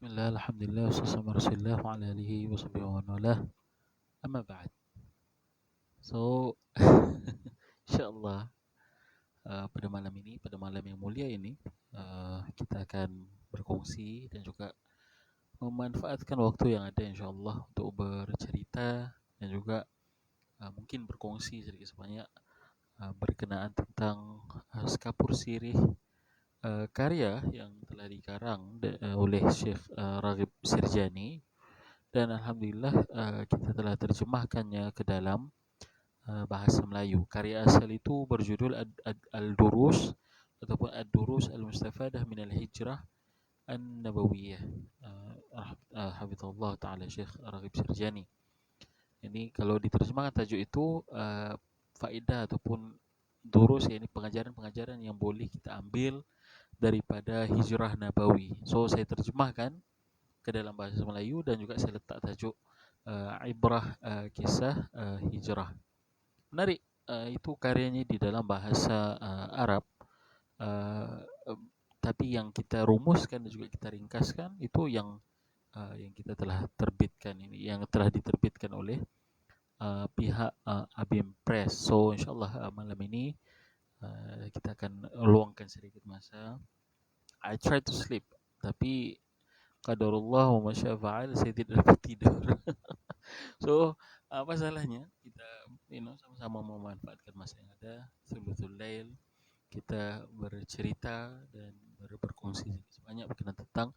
Bismillah, alhamdulillah, wassalamu ala rasulillah wa ala alihi wa sahbihi wa man walah. Amma ba'd. So, insyaallah pada malam ini, pada malam yang mulia ini, kita akan berkongsi dan juga memanfaatkan waktu yang ada insyaallah untuk bercerita dan juga mungkin berkongsi sedikit sebanyak berkenaan tentang skapur sirih karya yang telah dikarang oleh Syekh Raghib Sirjani. Dan alhamdulillah kita telah terjemahkannya ke dalam bahasa Melayu. Karya asal itu berjudul Al-Durus ataupun Ad-Durus Al-Mustafadah min Al-Hijrah An-Nabawiyah. Hafizahullah taala Syekh Raghib Sirjani. Ini kalau diterjemahkan tajuk itu faedah ataupun durus, yakni pengajaran-pengajaran yang boleh kita ambil daripada hijrah nabawi. So saya terjemahkan ke dalam bahasa Melayu dan juga saya letak tajuk ibrah kisah hijrah. Menarik, itu karyanya di dalam bahasa Arab, tapi yang kita rumuskan dan juga kita ringkaskan itu yang kita telah terbitkan ini, yang telah diterbitkan oleh pihak Abim Press. So insyaallah malam ini kita akan luangkan sedikit masa. I try to sleep, tapi qadarullah wa masya fa'al, saya tidak dapat tidur. So apa salahnya kita sama-sama memanfaatkan masa yang ada, thuluthul lail, kita bercerita dan berkongsi sebanyak berkenaan tentang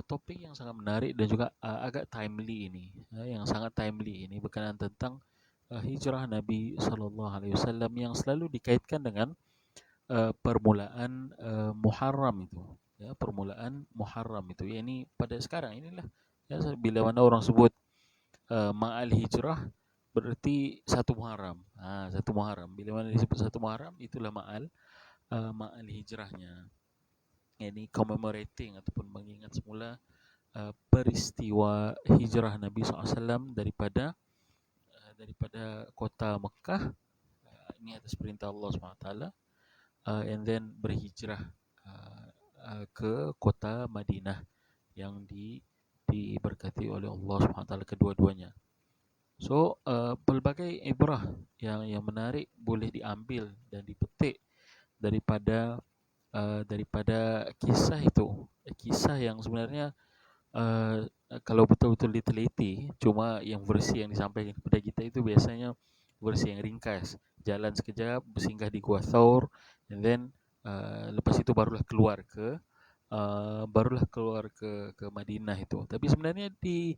topik yang sangat menarik dan juga agak timely ini, yang sangat timely ini berkenaan tentang hijrah Nabi SAW yang selalu dikaitkan dengan permulaan Muharram itu. Ya, permulaan Muharram itu, ya ini pada sekarang inilah ya, bila mana orang sebut ma'al hijrah berarti 1 Muharram. 1 Muharram. Bila mana disebut 1 Muharram itulah ma'al hijrahnya. Ini commemorating ataupun mengingat semula peristiwa hijrah Nabi SAW daripada kota Mekah, ini atas perintah Allah SWT, and then berhijrah ke kota Madinah yang diberkati oleh Allah SWT kedua-duanya. So pelbagai ibrah yang menarik boleh diambil dan dipetik daripada kisah itu, kisah yang sebenarnya kalau betul-betul diteliti, cuma yang versi yang disampaikan kepada kita itu biasanya versi yang ringkas, jalan sekejap, bersinggah di Gua Thawr, and then lepas itu barulah keluar ke Madinah itu. Tapi sebenarnya di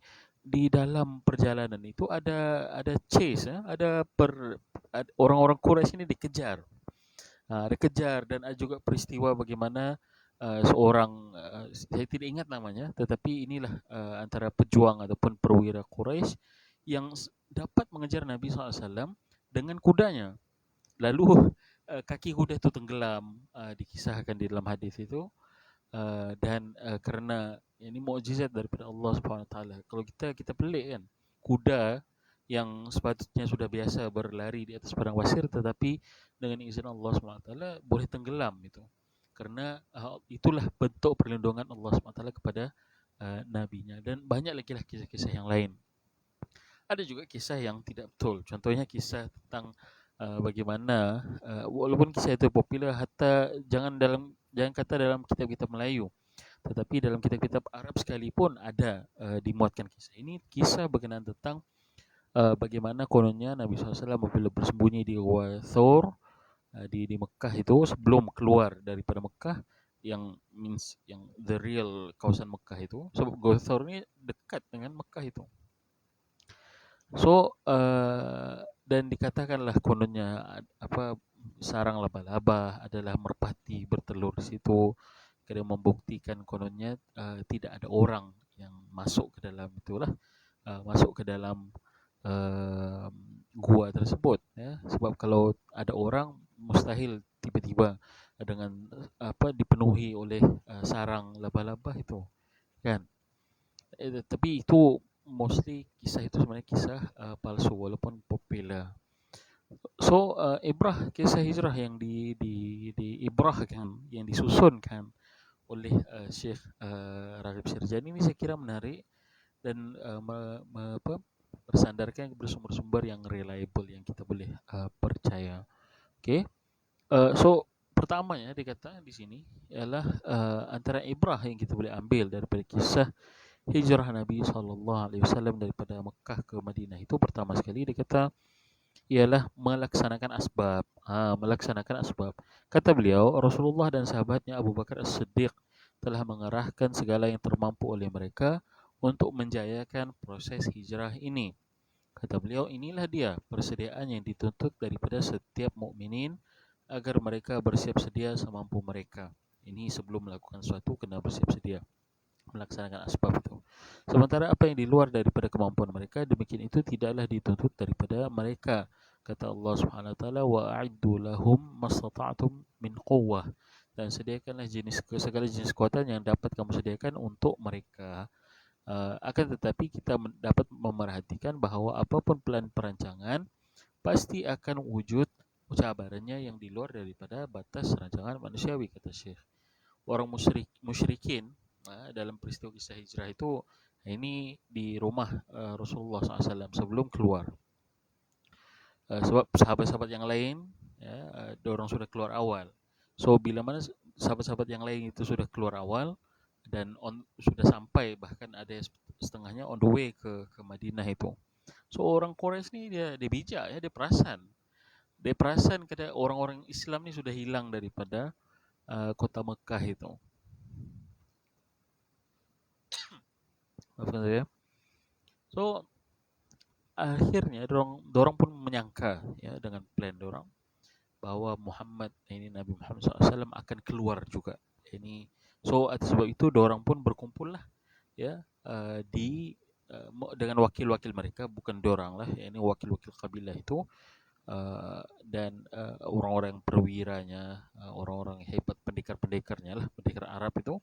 dalam perjalanan itu ada chase, ada orang-orang Quraisy ini dikejar. Dikejar dan ada juga peristiwa bagaimana seorang saya tidak ingat namanya, tetapi inilah antara pejuang ataupun perwira Quraisy yang dapat mengejar Nabi SAW dengan kudanya. Lalu kaki kuda itu tenggelam, dikisahkan di dalam hadis itu, dan kerana ini mukjizat daripada Allah Subhanahu Wa Taala. Kalau kita pelik kan, kuda yang sepatutnya sudah biasa berlari di atas padang pasir, tetapi dengan izin Allah Subhanahu Wa Taala boleh tenggelam itu. Karena itulah bentuk perlindungan Allah Subhanahu Wa Taala kepada nabinya. Dan banyak lagi lah kisah-kisah yang lain. Ada juga kisah yang tidak betul. Contohnya kisah tentang bagaimana walaupun kisah itu popular, hatta jangan kata dalam kitab-kitab Melayu, tetapi dalam kitab-kitab Arab sekalipun ada dimuatkan kisah ini. Kisah berkenaan tentang bagaimana kononnya Nabi SAW apabila bersembunyi di Gua Thawr di Mekah itu, sebelum keluar daripada Mekah, yang the real kawasan Mekah itu, sebab Gua Thawr ini dekat dengan Mekah itu. So dan dikatakanlah kononnya sarang laba-laba adalah merpati bertelur di situ. Kadang membuktikan kononnya tidak ada orang yang masuk ke dalam itulah, masuk ke dalam gua tersebut, ya. Sebab kalau ada orang, mustahil tiba-tiba dengan dipenuhi oleh sarang laba-laba itu, kan. Tapi itu mostly kisah itu sebenarnya kisah palsu walaupun popular. So ibrah kisah hijrah yang diibrahkan, yang disusunkan oleh Syekh Raghib Syirjani ini saya kira menarik dan bersandarkan bersumber-sumber yang reliable yang kita boleh percaya. Okey. So pertamanya dikata di sini ialah antara ibrah yang kita boleh ambil daripada kisah hijrah Nabi SAW daripada Mekah ke Madinah itu pertama sekali dia kata ialah melaksanakan asbab. Melaksanakan asbab. Kata beliau, Rasulullah dan sahabatnya Abu Bakar As-Siddiq telah mengerahkan segala yang termampu oleh mereka untuk menjayakan proses hijrah ini. Kata beliau, inilah dia persediaan yang dituntut daripada setiap mukminin agar mereka bersiap sedia semampu mereka. Ini sebelum melakukan sesuatu kena bersiap sedia melaksanakan asbab itu. Sementara apa yang di luar daripada kemampuan mereka, demikian itu tidaklah dituntut daripada mereka. Kata Allah Subhanahu wa taala, wa a'iddu lahum mastata'tum min quwwah. Dan sediakanlah segala jenis kekuatan yang dapat kamu sediakan untuk mereka. Akan tetapi kita dapat memerhatikan bahawa apapun plan perancangan pasti akan wujud cabarannya yang di luar daripada batas rancangan manusiawi, kata Syekh. Orang musyrikin dalam peristiwa kisah hijrah itu ini di rumah Rasulullah SAW sebelum keluar. Sebab sahabat-sahabat yang lain orang sudah keluar awal. So bila mana sahabat-sahabat yang lain itu sudah keluar awal dan sudah sampai, bahkan ada setengahnya on the way ke Madinah itu. So orang Quraisy ni dia bijak ya, dia perasan. Dia perasan kada orang-orang Islam ni sudah hilang daripada kota Mekah itu. Maafkan saya. So akhirnya dorang pun menyangka ya dengan plan dorang bahwa Muhammad ini Nabi Muhammad SAW akan keluar juga. Ini so atas sebab itu dorang pun berkumpul lah ya di dengan wakil-wakil mereka, bukan dorang lah, ini wakil-wakil kabilah itu dan orang-orang perwiranya, orang-orang hebat, pendekar-pendekarnya lah, pendekar Arab itu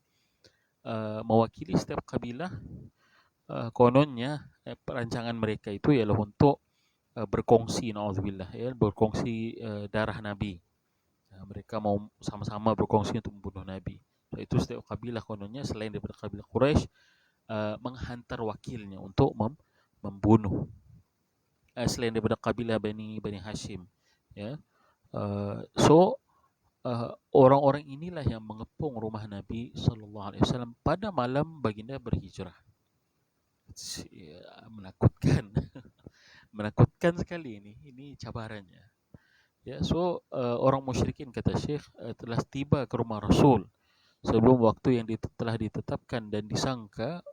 mewakili setiap kabilah. Kononnya perancangan mereka itu ialah untuk berkongsi, naudzubillah ya, berkongsi darah Nabi. Mereka mau sama-sama berkongsi untuk membunuh Nabi. So, itu setiap kabilah kononnya selain daripada kabilah Quraisy menghantar wakilnya untuk membunuh. Selain daripada kabilah Bani Hashim ya. So orang-orang inilah yang mengepung rumah Nabi SAW pada malam baginda berhijrah. Menakutkan. Menakutkan sekali ini cabarannya. Ya, so orang musyrikin, kata Syekh, telah tiba ke rumah Rasul sebelum waktu yang telah ditetapkan dan disangka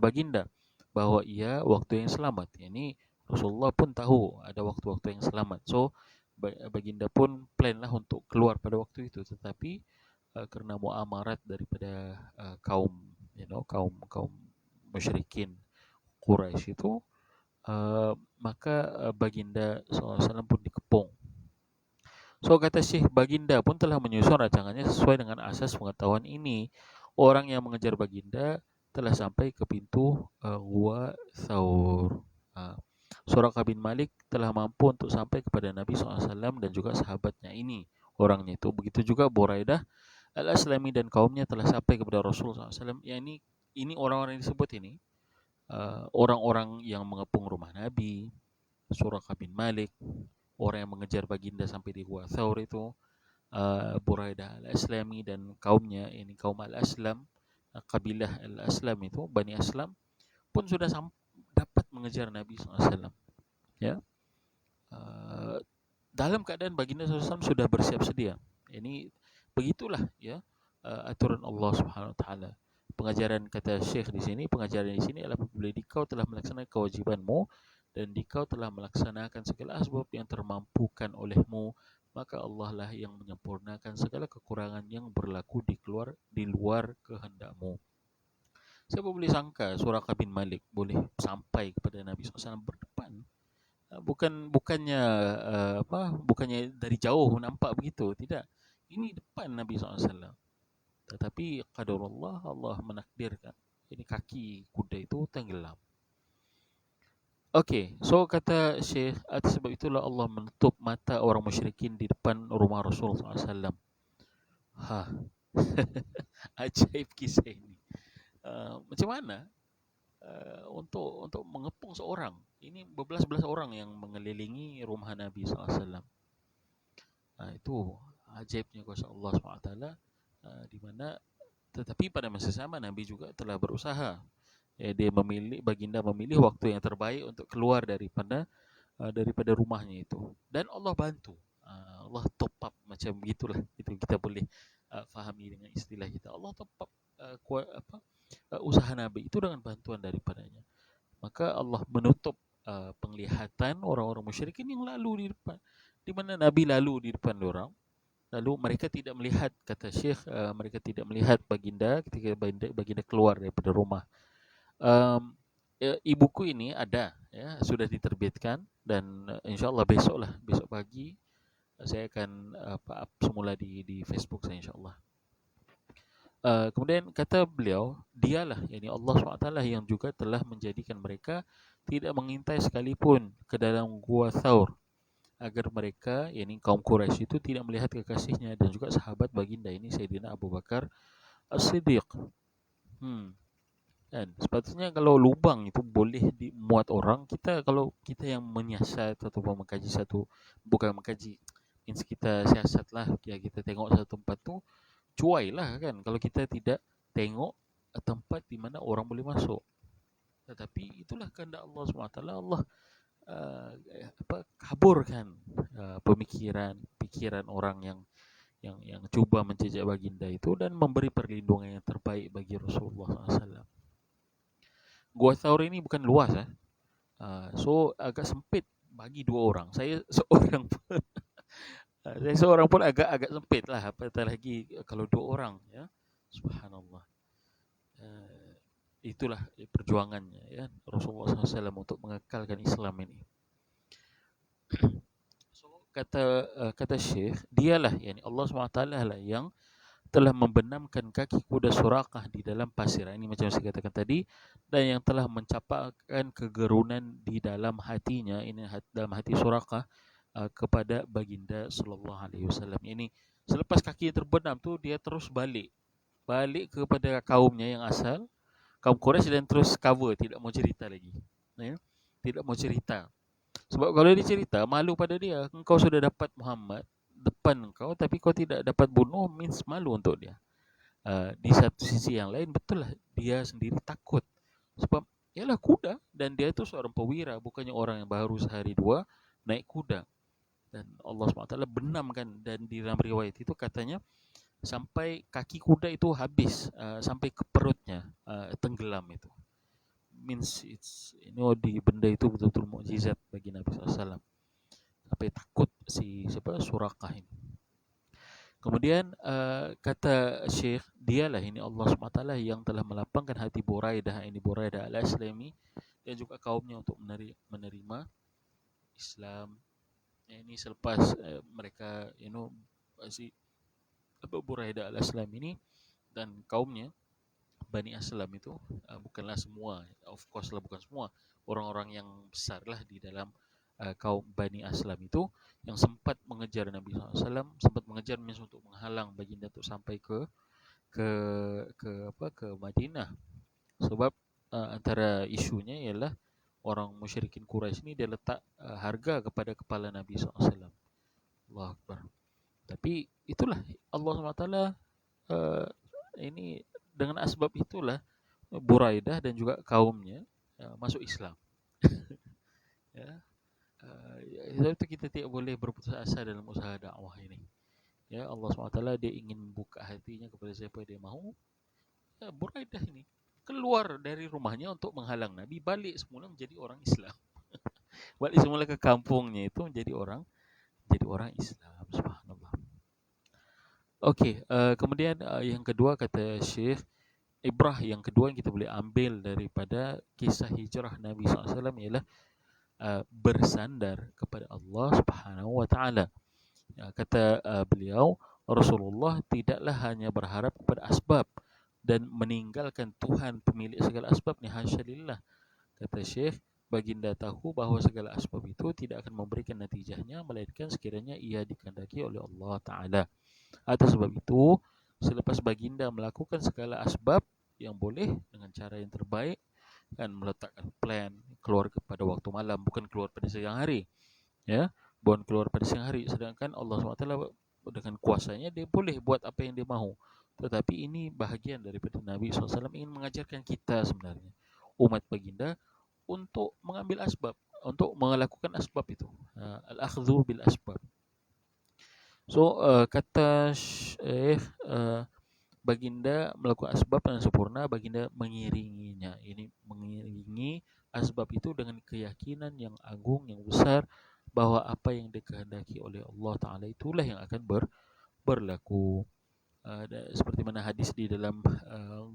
baginda bahawa ia waktu yang selamat. Ini Rasulullah pun tahu ada waktu-waktu yang selamat. So baginda pun planlah untuk keluar pada waktu itu, tetapi kerana muamarat daripada kaum kaum musyrikin Quraisy itu, maka baginda SAW pun dikepung. So kata Syekh, baginda pun telah menyusun rancangannya sesuai dengan asas pengetahuan ini. Orang yang mengejar baginda telah sampai ke pintu Gua Thawr. Suraqah bin Malik telah mampu untuk sampai kepada Nabi SAW dan juga sahabatnya ini, orangnya itu. Begitu juga Buraidah Al-Aslami dan kaumnya telah sampai kepada Rasulullah SAW. Yang ini orang-orang yang disebut ini, orang-orang yang mengepung rumah Nabi, Suraqah bin Malik, orang yang mengejar baginda sampai di Gua Thawr itu, Buraidah Al-Aslami dan kaumnya, ini kaum Al-Aslam, kabilah Al-Aslam itu, Bani Aslam, pun sudah dapat mengejar Nabi SAW. Ya, dalam keadaan baginda SAW sudah bersiap sedia. Ini begitulah ya aturan Allah Subhanahu Wa Taala. Pengajaran, kata Syekh di sini, pengajaran di sini adalah apabila dikau telah melaksanakan kewajibanmu dan dikau telah melaksanakan segala asbab yang termampukan olehmu, maka Allah lah yang menyempurnakan segala kekurangan yang berlaku di luar kehendakmu. Siapa boleh sangka Suraqah bin Malik boleh sampai kepada Nabi SAW berdepan? Bukannya dari jauh nampak begitu, tidak. Ini depan Nabi SAW. Tetapi qadarullah, Allah menakdirkan ini kaki kuda itu tenggelam. Okey, so kata Syekh, atas sebab itulah Allah menutup mata orang musyrikin di depan rumah Rasulullah SAW. Ajaib kisah ini. Macam mana untuk mengepung seorang? Ini berbelas-belas orang yang mengelilingi rumah Nabi SAW. Itu ajaibnya kuasa Allah SWT, di mana tetapi pada masa sama Nabi juga telah berusaha. Dia baginda memilih waktu yang terbaik untuk keluar daripada rumahnya itu, dan Allah bantu. Allah top up macam begitulah, itu kita boleh fahami dengan istilah kita. Allah top up usaha Nabi itu dengan bantuan daripadanya. Maka Allah menutup penglihatan orang-orang musyrikin yang lalu di depan, di mana Nabi lalu di depan orang. Lalu mereka tidak melihat, kata Syekh, mereka tidak melihat baginda ketika baginda keluar daripada rumah. E-buku ini ada, ya, sudah diterbitkan, dan insyaallah besok pagi saya akan up semula di Facebook saya, insyaallah. Kemudian kata beliau, dialah, yakni Allah SWT, yang juga telah menjadikan mereka tidak mengintai sekalipun ke dalam gua Thaur, agar mereka, yakni kaum Quraisy itu, tidak melihat kekasihnya dan juga sahabat baginda ini, Sayyidina Abu Bakar As-Siddiq. Dan sepatutnya kalau lubang itu boleh dimuat orang, kalau kita yang menyiasat atau mengkaji bukan mengkaji, means kita siasatlah, ya, kita tengok satu tempat tu, cuailah kan, kalau kita tidak tengok tempat di mana orang boleh masuk. Tetapi itulah kehendak Allah SWT. Allah kaburkan pikiran orang yang cuba menjejak baginda itu, dan memberi perlindungan yang terbaik bagi Rasulullah SAW. Gua Thaur ini bukan luas, so agak sempit bagi dua orang. Saya seorang pun agak sempit lah, apatah lagi kalau dua orang, ya. Subhanallah. Itulah perjuangannya, ya, Rasulullah SAW untuk mengekalkan Islam ini. So kata Syekh, dialah, yakni Allah SWT lah yang telah membenamkan kaki kuda Suraqah di dalam pasir. Ini macam saya katakan tadi, dan yang telah mencapakkan kegerunan di dalam hatinya, ini dalam hati Suraqah, kepada baginda sallallahu alaihi wasallam. Ini selepas kaki terbenam tu, dia terus balik kepada kaumnya yang asal, kaum Quraisy, dan terus cover, tidak mau cerita lagi. Ya? Tidak mau cerita. Sebab kalau dia cerita, malu pada dia. Engkau sudah dapat Muhammad depan engkau, tapi kau tidak dapat bunuh, means malu untuk dia. Di satu sisi yang lain, betul lah, dia sendiri takut. Sebab ialah kuda, dan dia itu seorang pewira, bukannya orang yang baru sehari dua naik kuda. Dan Allah SWT benamkan, dan di dalam riwayat itu katanya sampai kaki kuda itu habis, sampai ke perutnya, tenggelam itu. Means di benda itu betul-betul mukjizat bagi Nabi SAW. Sampai takut si Suraqah ini. Kemudian kata Syekh, dialah ini Allah SWT yang telah melapangkan hati Buraidah al-Aslami, dan juga kaumnya untuk menerima Islam. Ini selepas mereka si Buraidah al-Aslami ini dan kaumnya Bani Aslam itu, bukanlah semua, of course lah, bukan semua orang-orang yang besar lah di dalam kaum Bani Aslam itu, yang sempat mengejar Nabi SAW, sempat mengejar means untuk menghalang baginda untuk sampai ke Madinah. Sebab antara isunya ialah orang musyrikin Quraisy ini, dia letak harga kepada kepala Nabi SAW. Allahu Akbar. Tapi itulah Allah SWT, ini dengan asbab itulah Buraidah dan juga kaumnya masuk Islam. Ya. Itu kita tidak boleh berputus asa dalam usaha dakwah ini. Ya, Allah SWT dia ingin membuka hatinya kepada siapa dia mahu. Ya, Buraidah ini keluar dari rumahnya untuk menghalang Nabi, balik semula menjadi orang Islam. Balik semula ke kampungnya itu menjadi orang Islam. Subhanallah. Okey, kemudian yang kedua, kata Syekh, ibrah yang kedua yang kita boleh ambil daripada kisah hijrah Nabi SAW ialah bersandar kepada Allah Subhanahu wa taala. Kata beliau, Rasulullah tidaklah hanya berharap kepada asbab dan meninggalkan Tuhan pemilik segala asbab, ni hasyalillah. Kata Syekh, baginda tahu bahawa segala asbab itu tidak akan memberikan natijahnya melainkan sekiranya ia dikehendaki oleh Allah Ta'ala. Atas sebab itu, selepas baginda melakukan segala asbab yang boleh dengan cara yang terbaik, kan, meletakkan plan keluar pada waktu malam, bukan keluar pada siang hari, ya, bukan keluar pada siang hari. Sedangkan Allah SWT dengan kuasanya dia boleh buat apa yang dia mahu. Tetapi ini bahagian daripada Nabi SAW ingin mengajarkan kita sebenarnya, umat baginda, untuk mengambil asbab, untuk melakukan asbab itu. Al-akhdhu bil asbab. So, kata Syekh, baginda melakukan asbab yang sempurna, baginda mengiringinya. Ini mengiringi asbab itu dengan keyakinan yang agung, yang besar, bahwa apa yang dikehendaki oleh Allah Ta'ala itulah yang akan berlaku. Seperti mana hadis di dalam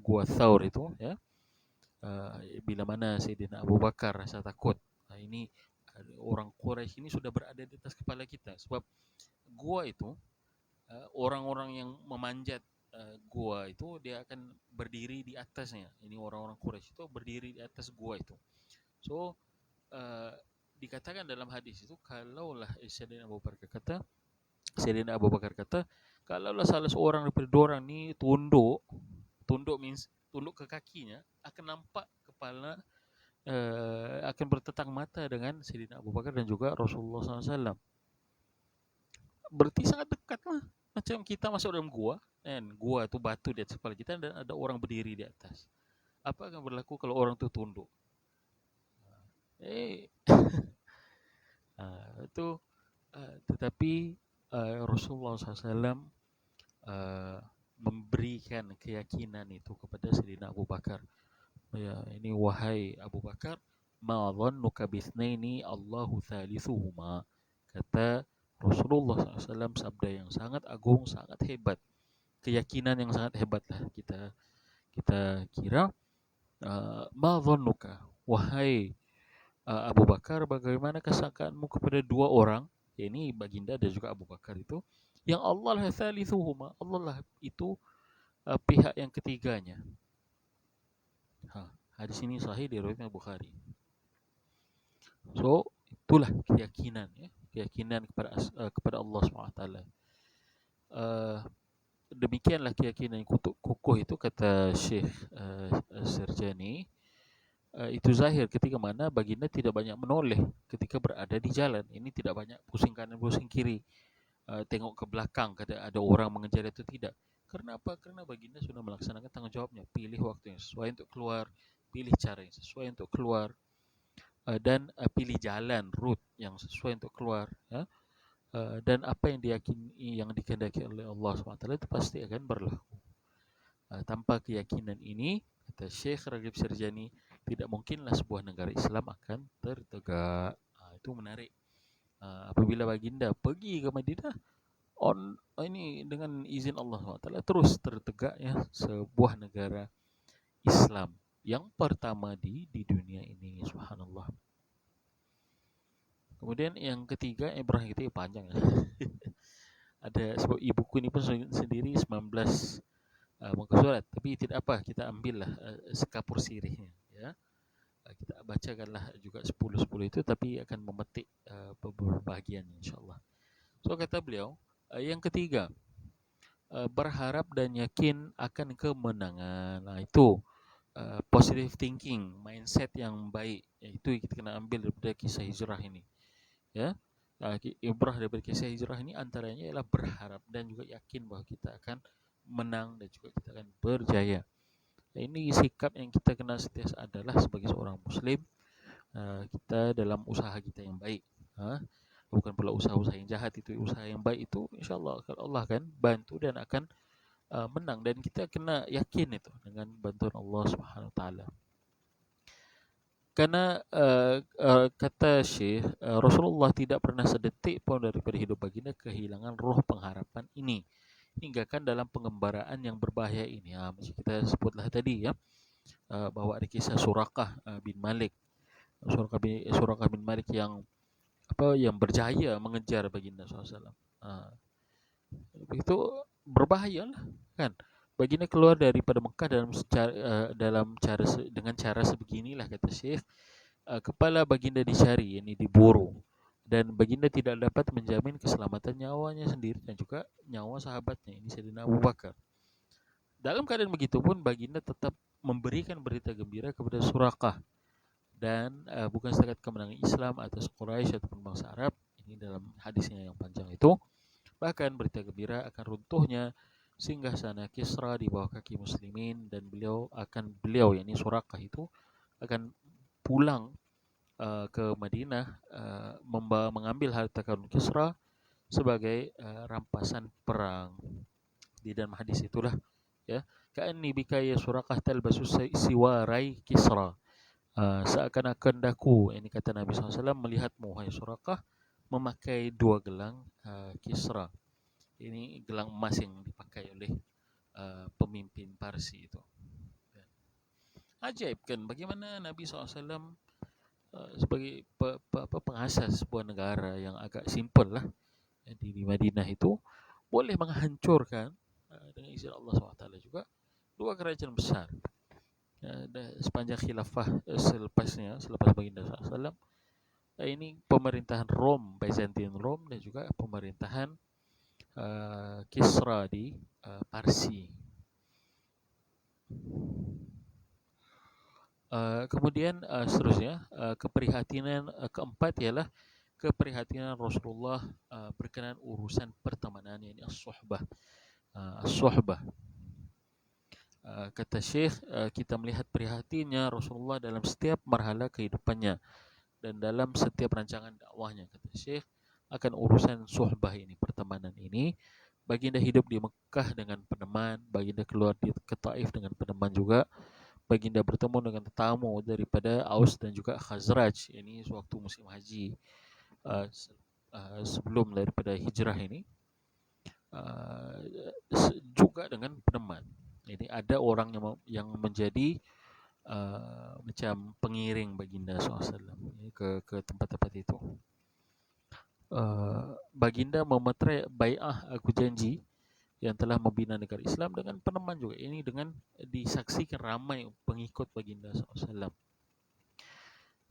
Gua Thawr itu, ya, bila mana Sayyidina Abu Bakar rasa takut, ini orang Quraisy ini sudah berada di atas kepala kita. Sebab gua itu, orang-orang yang memanjat gua itu, dia akan berdiri di atasnya. Ini orang-orang Quraisy itu berdiri di atas gua itu. So, dikatakan dalam hadis itu, kalaulah Sayyidina Abu Bakar kata, kalaulah salah seorang daripada dua orang ni tunduk means tunduk ke kakinya, akan nampak kepala, akan bertetang mata dengan Sayyidina Abu Bakar dan juga Rasulullah SAW. Berarti sangat dekat lah. Macam kita masuk dalam gua, kan? Gua tu batu di atas kepala kita dan ada orang berdiri di atas. Apa akan berlaku kalau orang tu tunduk? Itu, tetapi Rasulullah SAW memberikan keyakinan itu kepada Sayyidina Abu Bakar. Ya, ini wahai Abu Bakar, ma dhannuka bithnaini Allahu thalithuhuma. Kata Rasulullah SAW, sabda yang sangat agung, sangat hebat, keyakinan yang sangat hebat lah kita kira. Ma dhannuka, wahai Abu Bakar, bagaimana kesangkaanmu kepada dua orang, ini baginda dan juga Abu Bakar itu, yang Allah lah thalithuhuma, Allah lah itu pihak yang ketiganya. Hadis ini sahih diriwayatkan Bukhari. So, itulah keyakinan, ya, keyakinan kepada Allah SWT. Demikianlah keyakinan yang kukuh itu, kata Syekh Sirjani. Itu zahir ketika mana baginda tidak banyak menoleh ketika berada di jalan. Ini tidak banyak pusing kanan pusing kiri, tengok ke belakang ada orang mengejar atau tidak. Karena apa? Karena baginda sudah melaksanakan tanggung jawabnya, pilih waktu yang sesuai untuk keluar, pilih cara yang sesuai untuk keluar, dan pilih jalan, route yang sesuai untuk keluar, ya. Dan apa yang diyakini, yang dikehendaki oleh Allah SWT itu pasti akan berlaku. Tanpa keyakinan ini, kata Syekh Raghib Sirjani, tidak mungkinlah sebuah negara Islam akan tertegak. Itu menarik. Apabila baginda pergi ke Madinah, ini dengan izin Allah SWT terus tertegak, ya, sebuah negara Islam yang pertama di dunia ini. Subhanallah. Kemudian yang ketiga, ibrah itu panjang, ya. Ada sebab buku ini pun sendiri 19 muka surat, tapi tidak apa, kita ambillah sekapur sirihnya, ya. Kita bacakanlah juga 10 itu, tapi akan memetik beberapa bahagian insyaAllah. So, kata beliau, yang ketiga, berharap dan yakin akan kemenangan. Itu positive thinking, mindset yang baik. Itu kita kena ambil daripada kisah hijrah ini, ya. Ibrah daripada kisah hijrah ini antaranya ialah berharap dan juga yakin bahawa kita akan menang dan juga kita akan berjaya. Ini sikap yang kita kena sentiasa adalah sebagai seorang Muslim. Kita dalam usaha kita yang baik, bukan pula usaha-usaha yang jahat, itu usaha yang baik itu insyaAllah Allah akan bantu dan akan menang, dan kita kena yakin itu dengan bantuan Allah SWT. Karena kata Syekh, Rasulullah tidak pernah sedetik pun daripada hidup baginda kehilangan roh pengharapan ini, hinggakan dalam pengembaraan yang berbahaya ini. Macam kita sebutlah tadi, ya, bahawa ada kisah Suraqah bin Malik. Suraqah bin Malik yang berjaya mengejar baginda SAW. Itu berbahaya lah, kan. Baginda keluar daripada Mekah dengan cara sebeginilah, kata Syekh. Kepala baginda dicari, ini diburu, dan baginda tidak dapat menjamin keselamatan nyawanya sendiri dan juga nyawa sahabatnya, ini Sayyidina Abu Bakar. Dalam keadaan begitu pun baginda tetap memberikan berita gembira kepada Suraqah, dan bukan setakat kemenangan Islam atas Quraisy ataupun bangsa Arab, ini dalam hadisnya yang panjang itu, bahkan berita gembira akan runtuhnya singgasana Kisra di bawah kaki muslimin, dan beliau yakni Suraqah itu akan pulang ke Madinah, mengambil harta karun Kisra sebagai rampasan perang. Di dalam hadis itulah, ya, ka'anni bika ya Suraqah talbasu siwarai Kisra. Seakan-akan daku, ini kata Nabi SAW, melihatmu hai Suraqah memakai dua gelang Kisra. Ini gelang emas yang dipakai oleh pemimpin Parsi itu. Ajaib kan bagaimana Nabi SAW sebagai pengasas sebuah negara yang agak simpel lah, di Madinah itu, boleh menghancurkan dengan izin Allah SWT juga dua kerajaan besar. Sepanjang khilafah selepas baginda SAW, ini pemerintahan Rom, Byzantine Rom, dan juga pemerintahan Kisra di Parsi. Kemudian seterusnya, keprihatinan keempat ialah keprihatinan Rasulullah berkenaan urusan pertemanan, yakni as-suhbah. As-suhbah, kata Syekh, kita melihat prihatinnya Rasulullah dalam setiap marhala kehidupannya dan dalam setiap rancangan dakwahnya, kata Syekh, akan urusan suhbah ini, pertemanan ini. Baginda hidup di Mekah dengan peneman, baginda keluar ke Taif dengan peneman juga, baginda bertemu dengan tetamu daripada Aus dan juga Khazraj, ini sewaktu musim haji sebelum daripada hijrah ini, juga dengan peneman. Ini ada orang yang menjadi macam pengiring baginda SAW ke tempat-tempat itu. Baginda memeterai bai'ah, aku janji, yang telah membina negara Islam, dengan peneman juga. Ini dengan disaksikan ramai pengikut baginda SAW.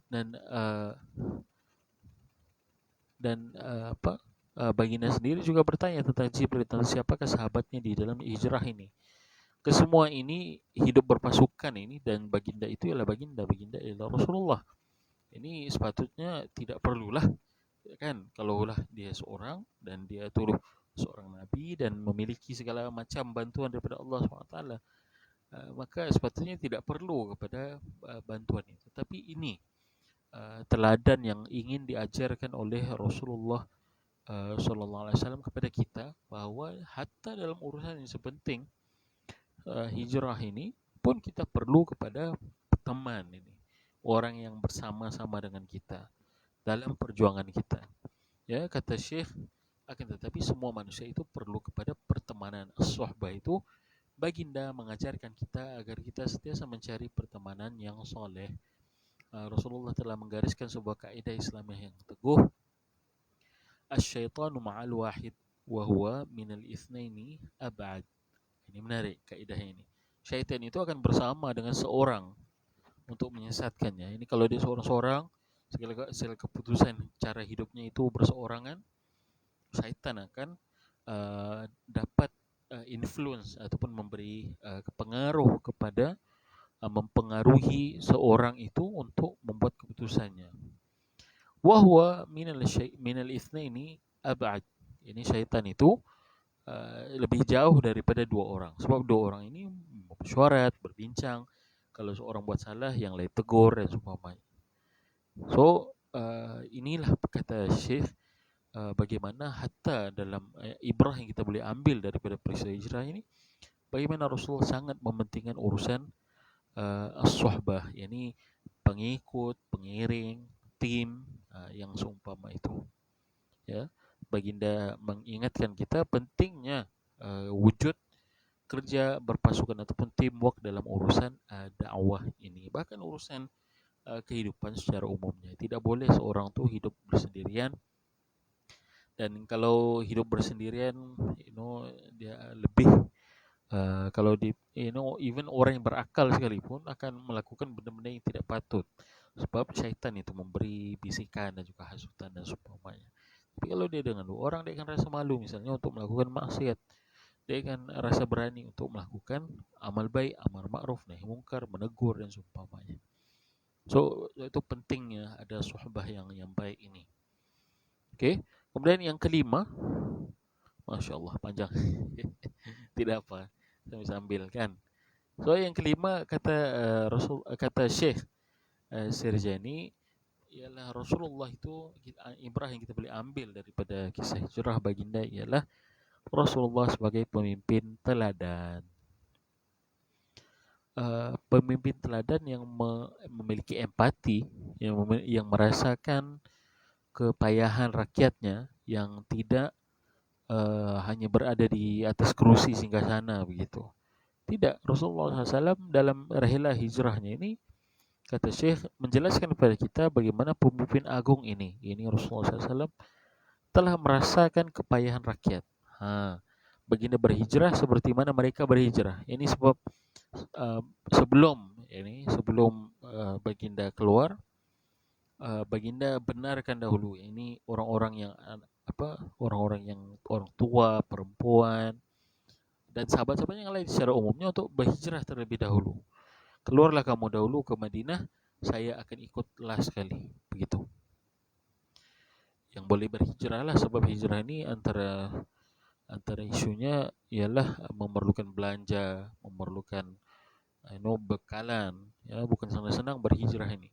Dan baginda sendiri juga bertanya tentang Jibril, tentang siapakah sahabatnya di dalam hijrah ini. Kesemua ini hidup berpasukan ini, dan baginda itu ialah baginda ialah Rasulullah. Ini sepatutnya tidak perlulah, kan, kalaulah dia seorang dan dia tuduh seorang nabi dan memiliki segala macam bantuan daripada Allah SWT, maka sepatutnya tidak perlu kepada bantuan itu. Tapi ini teladan yang ingin diajarkan oleh Rasulullah Sallallahu Alaihi Wasallam kepada kita, bahwa hatta dalam urusan yang sepenting hijrah ini pun kita perlu kepada teman ini, orang yang bersama-sama dengan kita dalam perjuangan kita. Ya, kata Syekh, akan tetapi semua manusia itu perlu kepada pertemanan. As-suhbah itu baginda mengajarkan kita agar kita sentiasa mencari pertemanan yang soleh. Rasulullah telah menggariskan sebuah kaidah Islamiyah yang teguh, asy-syaitanu ma'al wahid wa huwa minal itsnaini ab'ad. Ini menarik kaidah ini. Syaitan itu akan bersama dengan seorang untuk menyesatkannya. Ini kalau dia seorang-seorang, segala keputusan cara hidupnya itu berseorangan, syaitan akan dapat influence ataupun memberi pengaruh kepada mempengaruhi seorang itu untuk membuat keputusannya. Wa huwa minal itsnaini ab'ad. Ini syaitan itu lebih jauh daripada dua orang. Sebab dua orang ini bersyuarat, berbincang. Kalau seorang buat salah, yang lain tegur dan seumpamanya. So inilah kata Syekh, bagaimana hatta dalam ibrah yang kita boleh ambil daripada peristiwa hijrah ini, bagaimana Rasulullah sangat mementingkan urusan as-suhbah, yakni pengikut, pengiring, tim yang seumpama itu. Ya, baginda mengingatkan kita pentingnya wujud kerja berpasukan ataupun teamwork dalam urusan dakwah ini, bahkan urusan kehidupan secara umumnya. Tidak boleh seorang tuh hidup bersendirian, dan kalau hidup bersendirian, dia lebih kalau even orang yang berakal sekalipun akan melakukan benda-benda yang tidak patut, sebab syaitan itu memberi bisikan dan juga hasutan dan seumpamanya. Tapi kalau dia dengan dua orang, dia akan rasa malu misalnya untuk melakukan maksiat. dia akan rasa berani untuk melakukan amal baik, amar ma'ruf, nahi mungkar, menegur dan seumpamanya. So itu pentingnya ada suhbah yang baik ini. Okey. Kemudian yang kelima, Masya Allah panjang. Tidak apa, sambil kan. So yang kelima kata kata Syekh Sirjani ialah Rasulullah itu ibrah yang kita boleh ambil daripada kisah hijrah baginda ialah Rasulullah sebagai pemimpin teladan. Pemimpin teladan yang memiliki empati, yang merasakan kepayahan rakyatnya, yang tidak hanya berada di atas kerusi singgasana begitu. Tidak, Rasulullah SAW dalam rihlah hijrahnya ini, kata Syekh, menjelaskan kepada kita bagaimana pemimpin agung ini Rasulullah SAW telah merasakan kepayahan rakyat. Baginda berhijrah seperti mana mereka berhijrah. Ini sebab sebelum baginda keluar, baginda benarkan dahulu ini orang-orang yang orang tua, perempuan dan sahabat-sahabat yang lain secara umumnya untuk berhijrah terlebih dahulu. Keluarlah kamu dahulu ke Madinah, saya akan ikutlah sekali, begitu. Yang boleh berhijrahlah, sebab hijrah ini antara isunya ialah memerlukan belanja, memerlukan bekalan, ya, bukan senang-senang berhijrah ini.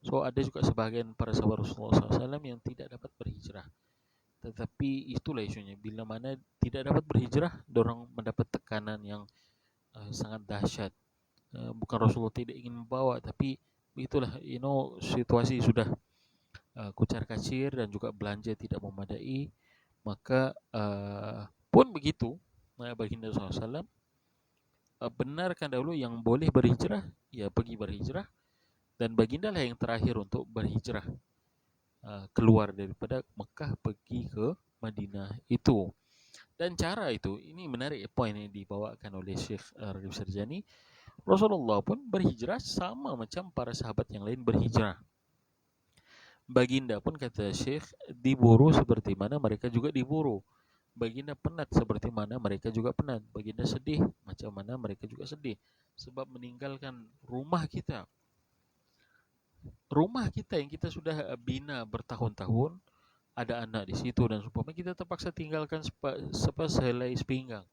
So ada juga sebahagian para sahabat Rasulullah SAW yang tidak dapat berhijrah. Tetapi itulah isunya, bila mana tidak dapat berhijrah, dorang mendapat tekanan yang sangat dahsyat. Bukan Rasulullah tidak ingin membawa, tapi itulah, situasi sudah kucar kacir dan juga belanja tidak memadai. Maka pun begitu, baginda SAW benarkan dahulu yang boleh berhijrah, ya pergi berhijrah, dan baginda lah yang terakhir untuk berhijrah, keluar daripada Mekah pergi ke Madinah itu. Dan cara itu, ini menarik poin yang dibawakan oleh Syekh Raghib Sarjani. Rasulullah pun berhijrah sama macam para sahabat yang lain berhijrah. Baginda pun, kata Syekh, diburu seperti mana mereka juga diburu. Baginda penat seperti mana mereka juga penat. Baginda sedih macam mana mereka juga sedih. Sebab meninggalkan rumah kita yang kita sudah bina bertahun-tahun, ada anak di situ dan seumpamanya, kita terpaksa tinggalkan sehelai sepinggang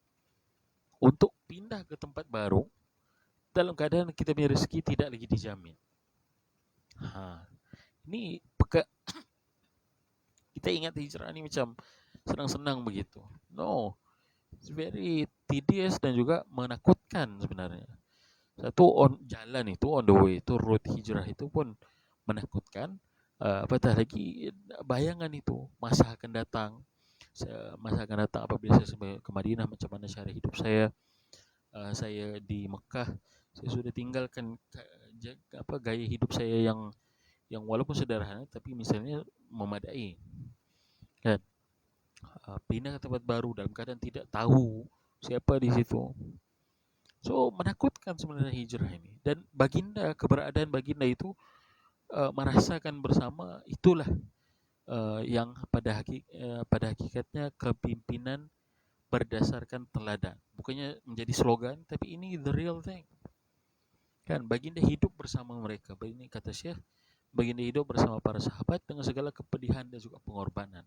untuk pindah ke tempat baru dalam keadaan kita punya rezeki tidak lagi dijamin. Ini kita ingat hijrah ini macam senang-senang begitu. No, it's very tedious dan juga menakutkan sebenarnya. Satu, jalan itu, on the way itu, road hijrah itu pun menakutkan. Apatah lagi bayangan itu, masa akan datang apabila saya sampai ke Madinah, macam mana cara hidup saya. Saya di Mekah, saya sudah tinggalkan gaya hidup saya yang walaupun sederhana tapi misalnya memadai, kan. Pindah ke tempat baru dalam keadaan tidak tahu siapa di situ. So menakutkan sebenarnya hijrah ini. Dan baginda, keberadaan baginda itu merasakan bersama, itulah yang pada hakikatnya kepimpinan berdasarkan teladan. Bukannya menjadi slogan, tapi ini the real thing. Kan baginda hidup bersama mereka. Ini kata Syekh, baginda hidup bersama para sahabat dengan segala kepedihan dan juga pengorbanan.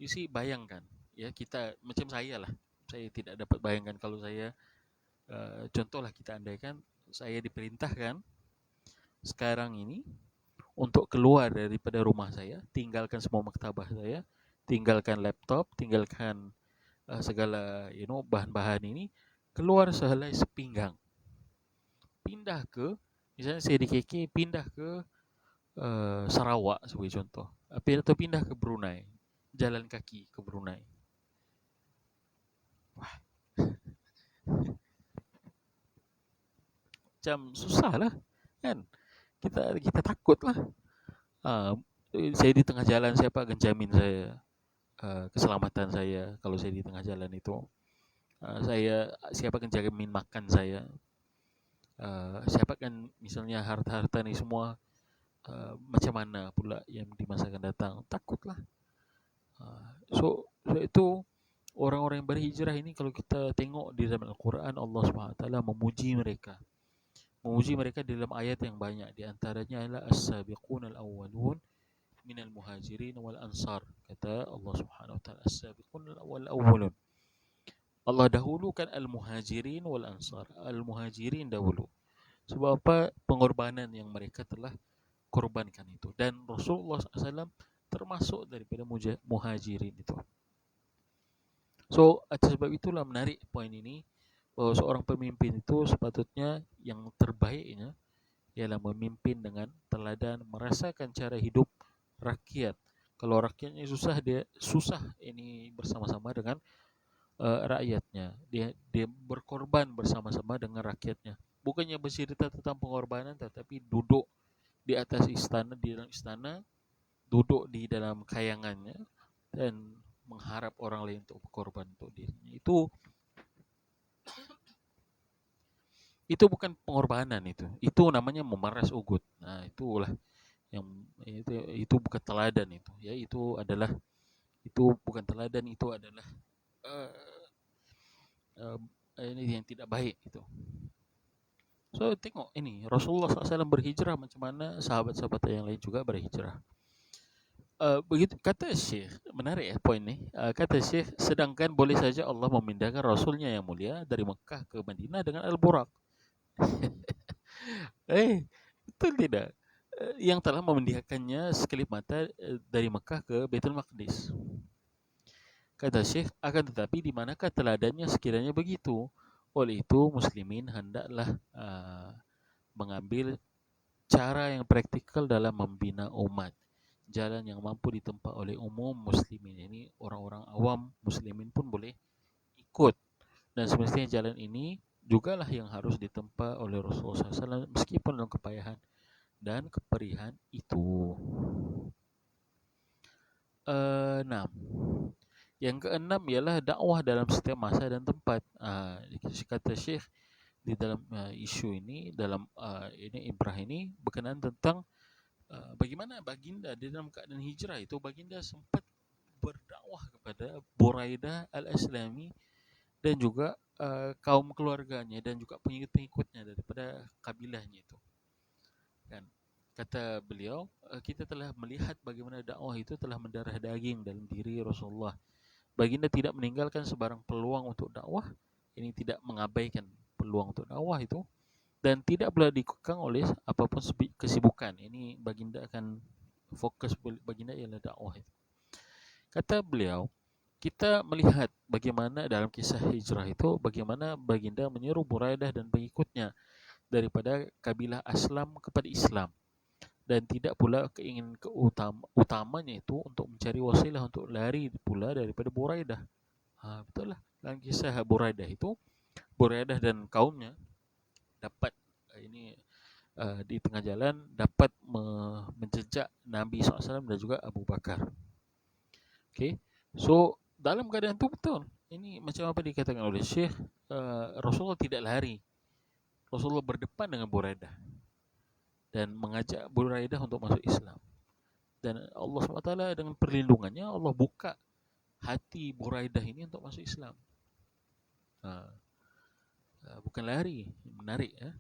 You see, bayangkan ya, kita macam saya lah. Saya tidak dapat bayangkan kalau saya contohlah, kita andaikan saya diperintahkan sekarang ini untuk keluar daripada rumah saya, tinggalkan semua maktabah saya, tinggalkan laptop, tinggalkan segala bahan-bahan ini, keluar sehelai sepinggang, pindah ke, misalnya saya di KK, pindah ke Sarawak sebagai contoh, atau pindah ke Brunei, jalan kaki ke Brunei. Wah, macam susah lah, kan? Kita takut lah. Saya di tengah jalan, siapa akan jamin saya keselamatan saya kalau saya di tengah jalan itu? Siapa akan jamin makan saya? Siapa akan, misalnya harta-harta ni semua, macam mana pula yang di masa akan datang? Takutlah. So itu Orang-orang yang berhijrah ini kalau kita tengok di dalam Al-Quran, Allah SWT memuji mereka. Memuji mereka dalam ayat yang banyak. Di antaranya adalah as-sabiqun al-awwalun minal muhajirin wal ansar. Kata Allah Subhanahu wa taala, as-sabiqun al-awwalun. Allah dahulukan al-muhajirin wal ansar. Al-muhajirin dahulu. Sebab apa? Pengorbanan yang mereka telah korbankan itu. Dan Rasulullah SAW termasuk daripada muhajirin itu. So, atas sebab itulah menarik poin ini, bahawa seorang pemimpin itu sepatutnya yang terbaiknya ialah memimpin dengan teladan, merasakan cara hidup rakyat. Kalau rakyatnya susah, dia susah ini bersama-sama dengan rakyatnya. Dia berkorban bersama-sama dengan rakyatnya. Bukannya bercerita tentang pengorbanan, tetapi duduk di atas istana, di dalam istana, duduk di dalam kayangannya dan mengharap orang lain untuk berkorban untuk dirinya. Itu bukan pengorbanan itu. Itu namanya memeras ugut. Nah, itulah yang itu bukan teladan itu. Ya, itu bukan teladan, itu adalah uh, uh, ini yang tidak baik itu. So tengok ini Rasulullah SAW berhijrah, macam mana sahabat-sahabat yang lain juga berhijrah. Begitu kata Syekh, menarik ya poin ni. Kata Syekh, sedangkan boleh saja Allah memindahkan Rasulnya yang mulia dari Mekah ke Madinah dengan Al-Buraq. Betul tidak? Yang telah memindahkannya sekelip mata dari Mekah ke Baitul Maqdis. Kata Syekh, akan tetapi di manakah teladannya sekiranya begitu? Oleh itu, muslimin hendaklah mengambil cara yang praktikal dalam membina umat. Jalan yang mampu ditempuh oleh umum muslimin. Ini orang-orang awam muslimin pun boleh ikut. Dan semestinya jalan ini jugalah yang harus ditempuh oleh Rasulullah SAW meskipun dalam kepayahan dan keperihan itu. 6. Yang keenam ialah dakwah dalam setiap masa dan tempat. Kata Syekh di dalam isu ini, dalam ini ibrah ini berkenaan tentang bagaimana baginda di dalam keadaan hijrah itu, baginda sempat berdakwah kepada Buraidah al-Aslami dan juga kaum keluarganya dan juga pengikut-pengikutnya daripada kabilahnya itu. Kan? Kata beliau, kita telah melihat bagaimana dakwah itu telah mendarah daging dalam diri Rasulullah. Baginda tidak meninggalkan sebarang peluang untuk dakwah, ini tidak mengabaikan peluang untuk dakwah itu, dan tidak pula dikekang oleh apapun kesibukan. Ini baginda akan fokus, baginda ialah dakwah itu. Kata beliau, kita melihat bagaimana dalam kisah hijrah itu, bagaimana baginda menyeru Buraidah dan pengikutnya daripada kabilah Aslam kepada Islam, dan tidak pula keinginan utamanya itu untuk mencari wasilah untuk lari pula daripada Buraidah. Betul lah, dalam kisah Buraidah itu, Buraidah dan kaumnya dapat ini di tengah jalan dapat menjejak Nabi SAW dan juga Abu Bakar. Okay, so dalam keadaan itu betul. Ini macam apa dikatakan oleh Syekh, Rasulullah tidak lari. Rasulullah berdepan dengan Buraidah dan mengajak Buraidah untuk masuk Islam. Dan Allah SWT dengan perlindungannya, Allah buka hati Buraidah ini untuk masuk Islam. Bukan lari, menarik ya.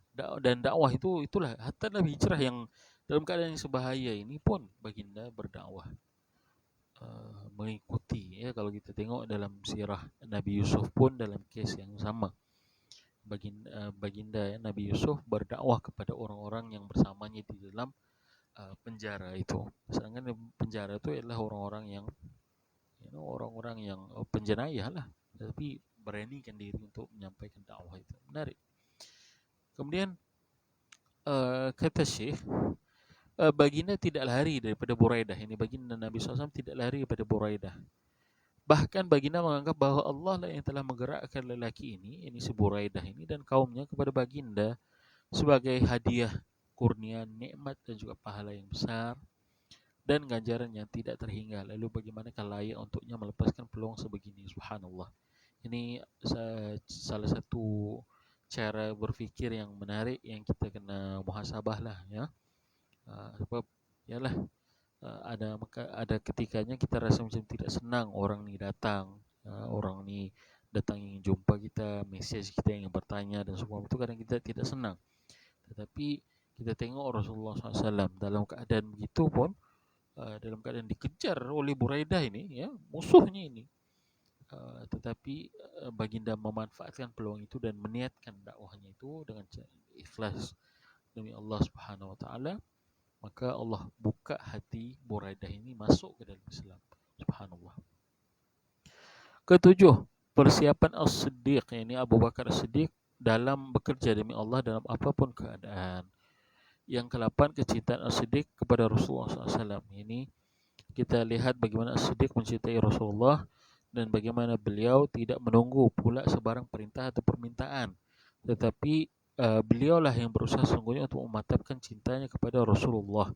Dan dakwah itu, itulah hatta Nabi hijrah yang dalam keadaan yang sebahaya ini pun baginda berdakwah, mengikuti ya. Kalau kita tengok dalam sirah Nabi Yusuf pun dalam kes yang sama, baginda ya, Nabi Yusuf berdakwah kepada orang-orang yang bersamanya di dalam penjara itu. Sedangkan penjara itu adalah orang-orang yang orang-orang yang penjenayah lah, tapi beranikan diri untuk menyampaikan dakwah itu. Menarik. Kemudian kata Syekh, baginda tidak lari daripada Buraidah. Ini baginda Nabi SAW tidak lari daripada Buraidah. Bahkan baginda menganggap bahawa Allah lah yang telah menggerakkan lelaki ini si Buraidah ini dan kaumnya kepada baginda sebagai hadiah, kurnia, nikmat dan juga pahala yang besar dan ganjaran yang tidak terhingga. Lalu bagaimanakah layak untuknya melepaskan peluang sebegini? Subhanallah. Ini salah satu cara berfikir yang menarik yang kita kena muhasabah lah ya. Sebab yalah, ada ketikanya kita rasa macam tidak senang orang ni datang Orang ni datang ingin jumpa kita, message kita ingin bertanya dan semua itu kadang kita tidak senang. Tetapi kita tengok Rasulullah SAW dalam keadaan begitu pun, dalam keadaan dikejar oleh Buraidah ini, ya, musuhnya ini, tetapi baginda memanfaatkan peluang itu dan meniatkan dakwahnya itu dengan ikhlas demi Allah Subhanahu Wa Taala, maka Allah buka hati Buraidah ini masuk ke dalam Islam. Subhanallah. Ketujuh, persiapan As-Siddiq, ini Abu Bakar As-Siddiq dalam bekerja demi Allah dalam apapun keadaan. Yang ke-8, kecintaan As-Siddiq kepada Rasulullah SAW. Ini kita lihat bagaimana As-Siddiq mencintai Rasulullah dan bagaimana beliau tidak menunggu pula sebarang perintah atau permintaan, tetapi beliaulah yang berusaha sungguhnya untuk memantapkan cintanya kepada Rasulullah.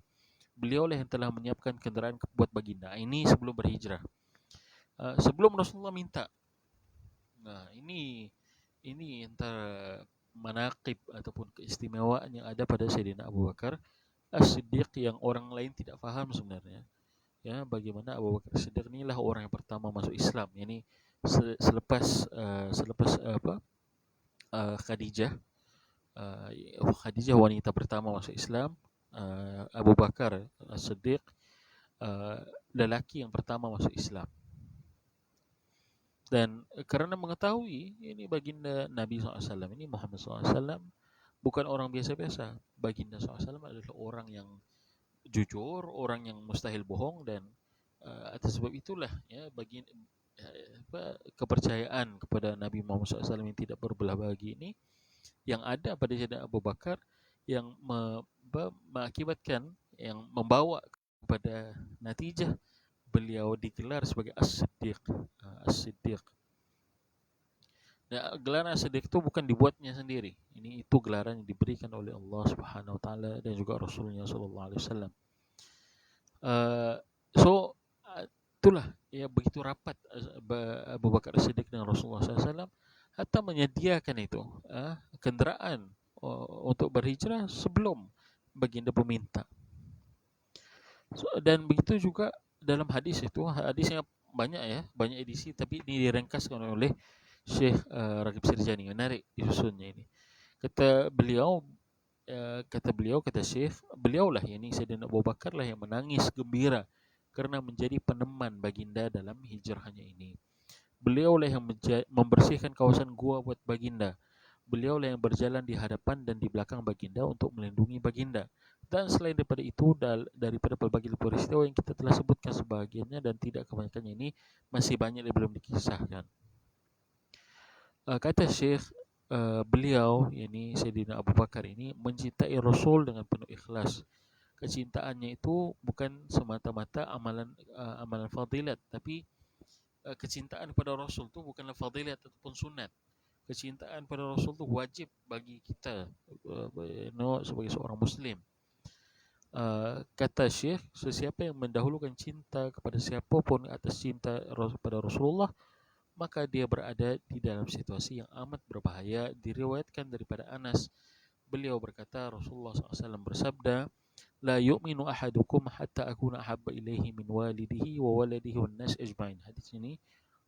Beliaulah yang telah menyiapkan kendaraan buat baginda. Ini sebelum berhijrah. Sebelum Rasulullah minta. Nah, ini antara manaqib ataupun keistimewaan yang ada pada Sayyidina Abu Bakar As-Siddiq yang orang lain tidak faham sebenarnya. Ya, bagaimana Abu Bakar As-Siddiq inilah orang yang pertama masuk Islam. Ini selepas Khadijah. Khadijah wanita pertama masuk Islam. Abu Bakar As-Siddiq lelaki yang pertama masuk Islam. Dan kerana mengetahui ini baginda Nabi SAW, ini Muhammad SAW, bukan orang biasa-biasa. Baginda SAW adalah orang yang jujur, orang yang mustahil bohong, dan atas sebab itulah ya kepercayaan kepada Nabi Muhammad SAW yang tidak berbelah bagi ini yang ada pada Sayyidina Abu Bakar yang mengakibatkan, yang membawa kepada natijah beliau digelar sebagai As-Siddiq. As-Siddiq. Nah, gelaran As-Siddiq itu bukan dibuatnya sendiri. Itu gelaran yang diberikan oleh Allah Subhanahu Wa Taala dan juga Rasulnya Sallallahu Alaihi Wasallam. Itulah ya, begitu rapat Abu Bakar As-Siddiq dengan Rasulullah SAW, hatta menyediakan itu kenderaan untuk berhijrah sebelum baginda meminta. Dan begitu juga dalam hadis itu, hadisnya banyak ya, banyak edisi, tapi ini diringkaskan oleh Syekh Ragib Sirjani, menarik disusunnya ini. Kata Syekh, beliaulah, ini Sayyidina Abu Bakar lah yang menangis gembira kerana menjadi peneman baginda dalam hijrahnya ini. Beliaulah yang membersihkan kawasan gua buat baginda. Beliaulah yang berjalan di hadapan dan di belakang baginda untuk melindungi baginda. Dan selain daripada itu, daripada pelbagai peristiwa yang kita telah sebutkan sebahagiannya dan tidak kebanyakannya ini, masih banyak yang belum dikisahkan. Kata Syekh, beliau, ini Sayyidina Abu Bakar ini, mencintai Rasul dengan penuh ikhlas. Kecintaannya itu bukan semata-mata amalan fadilat, tapi kecintaan kepada Rasul itu bukanlah fadilat ataupun sunat. Kecintaan pada Rasul itu wajib bagi kita sebagai seorang Muslim. Kata Syekh, sesiapa yang mendahulukan cinta kepada siapapun atas cinta pada Rasulullah, maka dia berada di dalam situasi yang amat berbahaya. Diriwayatkan daripada Anas, beliau berkata, Rasulullah SAW bersabda, la yu'minu ahadukum hatta akuna ahabba ilaihi min walidihi wa waladihi wan nas ajmain. Hadis ini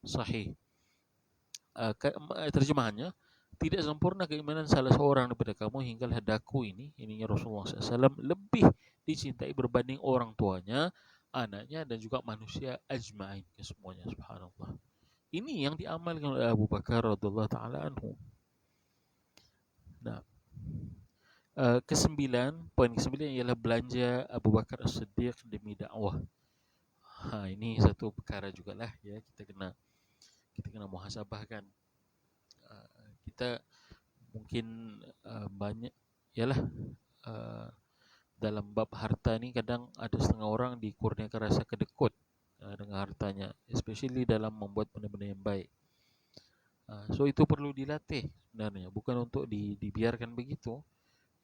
sahih. Terjemahannya, tidak sempurna keimanan salah seorang daripada kamu hinggalah daku ini Rasulullah SAW lebih dicintai berbanding orang tuanya, anaknya, dan juga manusia ajma'in, kesemuanya. Subhanallah. Ini yang diamalkan oleh Abu Bakar radhiyallahu taala anhu. Nah, poin ke-9 ialah belanja Abu Bakar As-Siddiq demi dakwah. Ini satu perkara jugalah ya, kita kena muhasabahkan. Kita mungkin banyak ialah dalam bab harta ni kadang ada setengah orang dikurniakan rasa kedekut dengan hartanya, especially dalam membuat benda-benda yang baik. So itu perlu dilatih sebenarnya, bukan untuk dibiarkan begitu.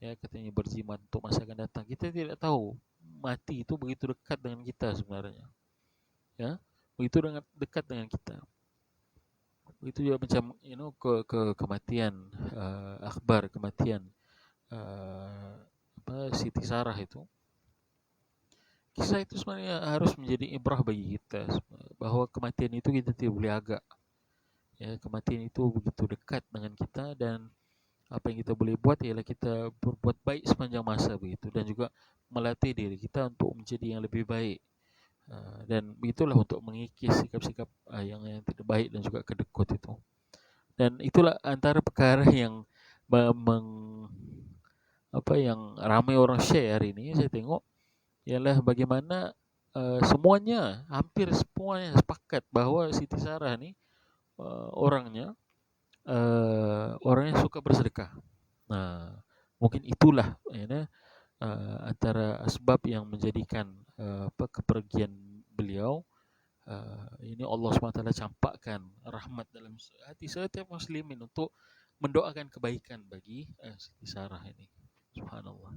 Ya, katanya berjimat untuk masa akan datang. Kita tidak tahu mati itu begitu dekat dengan kita sebenarnya. Ya, begitu dekat dengan kita. Begitu juga macam kematian, akhbar kematian Siti Sarah itu. Kisah itu sebenarnya harus menjadi ibrah bagi kita, bahawa kematian itu kita tidak boleh agak. Ya, kematian itu begitu dekat dengan kita, dan apa yang kita boleh buat ialah kita berbuat baik sepanjang masa begitu, dan juga melatih diri kita untuk menjadi yang lebih baik. Dan begitulah untuk mengikis sikap-sikap yang tidak baik dan juga kedekut itu. Dan itulah antara perkara yang meng, apa yang ramai orang share hari ini saya tengok, ialah bagaimana semuanya, hampir semuanya sepakat bahawa Siti Sarah ni orangnya orangnya suka bersedekah. Nah, mungkin itulah ya, antara sebab yang menjadikan kepergian beliau. Ini Allah SWT campakkan rahmat dalam hati setiap muslimin untuk mendoakan kebaikan bagi Siti Sarah ini. Subhanallah.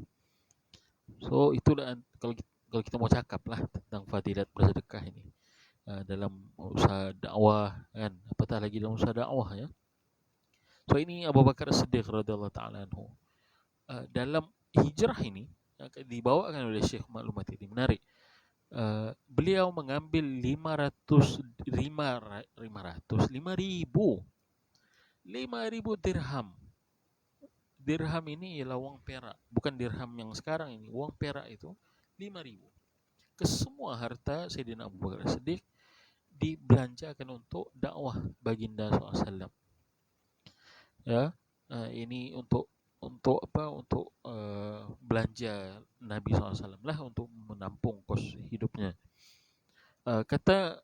So itulah kalau kita mau cakap lah tentang fadilat bersedekah ini dalam usaha dakwah kan, apatah lagi dalam usaha dakwah ya. So ini Abu Bakar As-Siddiq radhiyallahu taala anhu. Dalam hijrah ini dibawakan oleh Syekh maklumat ini menarik. Beliau mengambil 5.000 dirham. Dirham ini ialah wang perak, bukan dirham yang sekarang ini. Wang perak itu 5.000. Kesemua harta Sayyidina Abu Bakar Siddiq dibelanjakan untuk dakwah baginda SAW. Ya, ini untuk apa? Untuk belanja Nabi SAW lah, untuk menampung kos hidupnya. Kata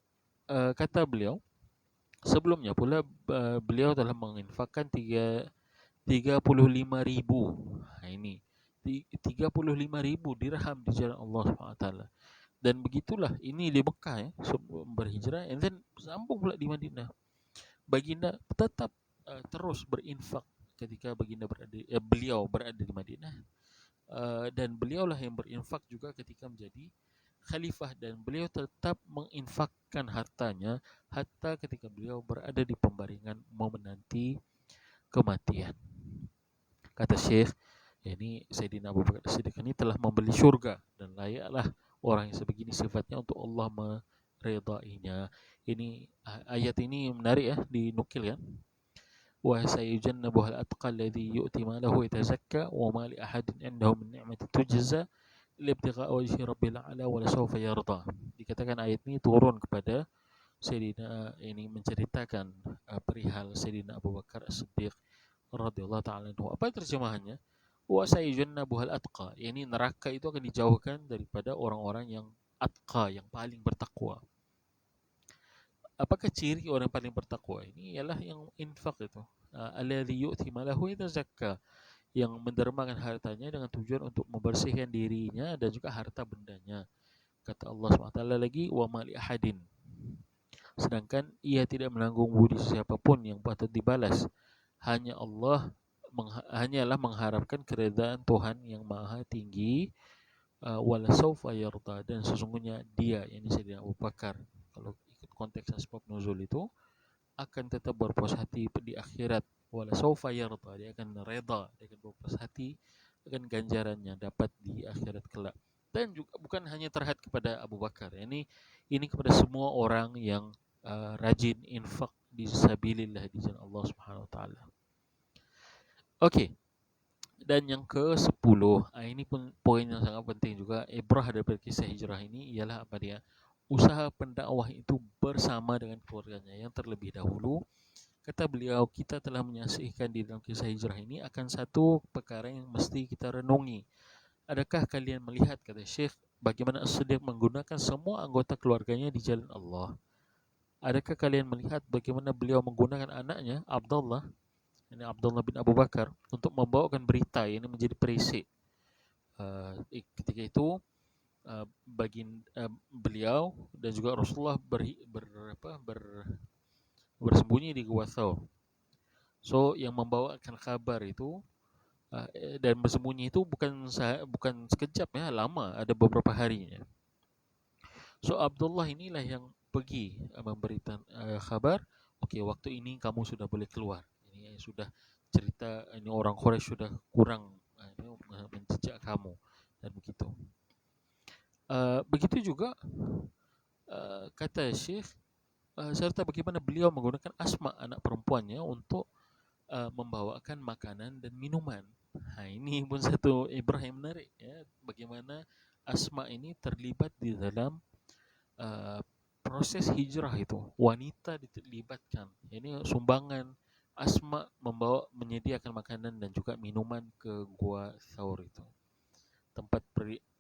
beliau, sebelumnya pula beliau telah menginfakkan 35.000. Ini 35.000 dirham di jalan Allah SWT. Dan begitulah ini di Mekah ya, sebelum berhijrah, and then sambung pula di Madinah. Baginda tetap terus berinfak ketika beliau berada di Madinah, dan beliaulah yang berinfak juga ketika menjadi khalifah, dan beliau tetap menginfakkan hartanya hatta ketika beliau berada di pembaringan mau menanti kematian. Kata Syekh, ini Sayyidina Abu Bakar Siddiq ini telah membeli syurga, dan layaklah orang yang sebegini sifatnya untuk Allah meredainya. Ini ayat ini menarik ya, dinukil ya. Wa sayujannabuhal atqa alladhi yu'ti malahu yatazakka wa ma li ahadin indahu min ni'matin tujza libtigha wajhi rabbil a'la wa lasawfa yarda. Dikatakan ayat ini turun kepada Sayyidina, ini menceritakan perihal Sayyidina Abu Bakar As-Siddiq radhiyallahu ta'ala anhu. Apa terjemahannya? Wa sayujannabuhal atqa, ini neraka itu akan dijauhkan daripada orang-orang yang atqa, yang paling bertakwa. Apakah ciri orang yang paling bertakwa? Ini ialah yang infak itu. Alladhi yu'ti malahu yatazakka, yang mendermakan hartanya dengan tujuan untuk membersihkan dirinya dan juga harta bendanya. Kata Allah SWT lagi, wa ma li ahadin, sedangkan ia tidak menanggung budi siapapun yang patut dibalas. Hanyalah mengharapkan keredaan Tuhan yang maha tinggi. Wala saufa yarda, dan sesungguhnya dia, yang Sayyidina Abu Bakar, kalau ikut konteks asbab nuzul itu, akan tetap berpuas hati di akhirat. Wala saufa yarda, dia akan reda, dia akan berpuas hati akan ganjarannya dapat di akhirat kelak. Dan juga bukan hanya terhad kepada Abu Bakar, ini kepada semua orang yang rajin infak di sabilillah, di jalan Allah Subhanahu wa taala. Okey. Dan yang ke-10, ini pun poin yang sangat penting juga, ibrah daripada kisah hijrah ini ialah apa dia? Usaha pendakwah itu bersama dengan keluarganya yang terlebih dahulu. Kata beliau, kita telah menyaksikan di dalam kisah hijrah ini akan satu perkara yang mesti kita renungi. Adakah kalian melihat, kata Syekh, bagaimana As-Siddiq menggunakan semua anggota keluarganya di jalan Allah? Adakah kalian melihat bagaimana beliau menggunakan anaknya, Abdullah, ini Abdullah bin Abu Bakar, untuk membawakan berita ini menjadi perisik? Ketika itu beliau dan juga Rasulullah bersembunyi di Gua Thawr. So yang membawakan kabar itu dan bersembunyi itu bukan sekejap ya, lama, ada beberapa harinya. So Abdullah inilah yang pergi memberikan kabar, okey, waktu ini kamu sudah boleh keluar. Ini sudah cerita, ini orang Quraisy sudah kurang menjejak kamu, dan begitu. Begitu juga kata Syekh, serta bagaimana beliau menggunakan asma anak perempuannya untuk membawakan makanan dan minuman. Nah, ini pun satu ibrah yang menarik ya, bagaimana asma ini terlibat di dalam uh, proses hijrah itu. Wanita dilibatkan. Ini sumbangan asma membawa menyediakan makanan dan juga minuman ke gua Thaur itu. Tempat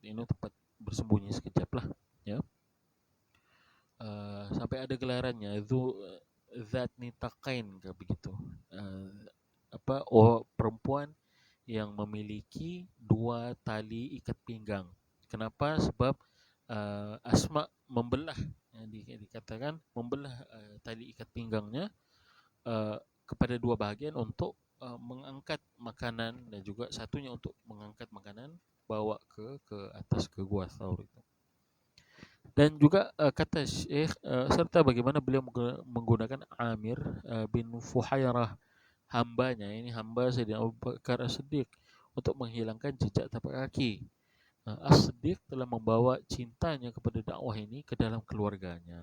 ini tempat bersembunyi sekejap lah ya. Sampai ada gelarannya itu zat nitaqain kayak begitu. Perempuan yang memiliki dua tali ikat pinggang. Kenapa? Sebab Asma membelah, ya, dikatakan membelah tali ikat pinggangnya kepada dua bahagian untuk mengangkat makanan dan juga satunya untuk mengangkat makanan bawa ke atas ke gua Thaur itu. Dan juga kata Syekh serta bagaimana beliau menggunakan Amir bin Fuhairah, hambanya, ini hamba Sayyidina Abu Bakar As-Siddiq, untuk menghilangkan jejak tapak kaki. As-Siddiq telah membawa cintanya kepada dakwah ini ke dalam keluarganya.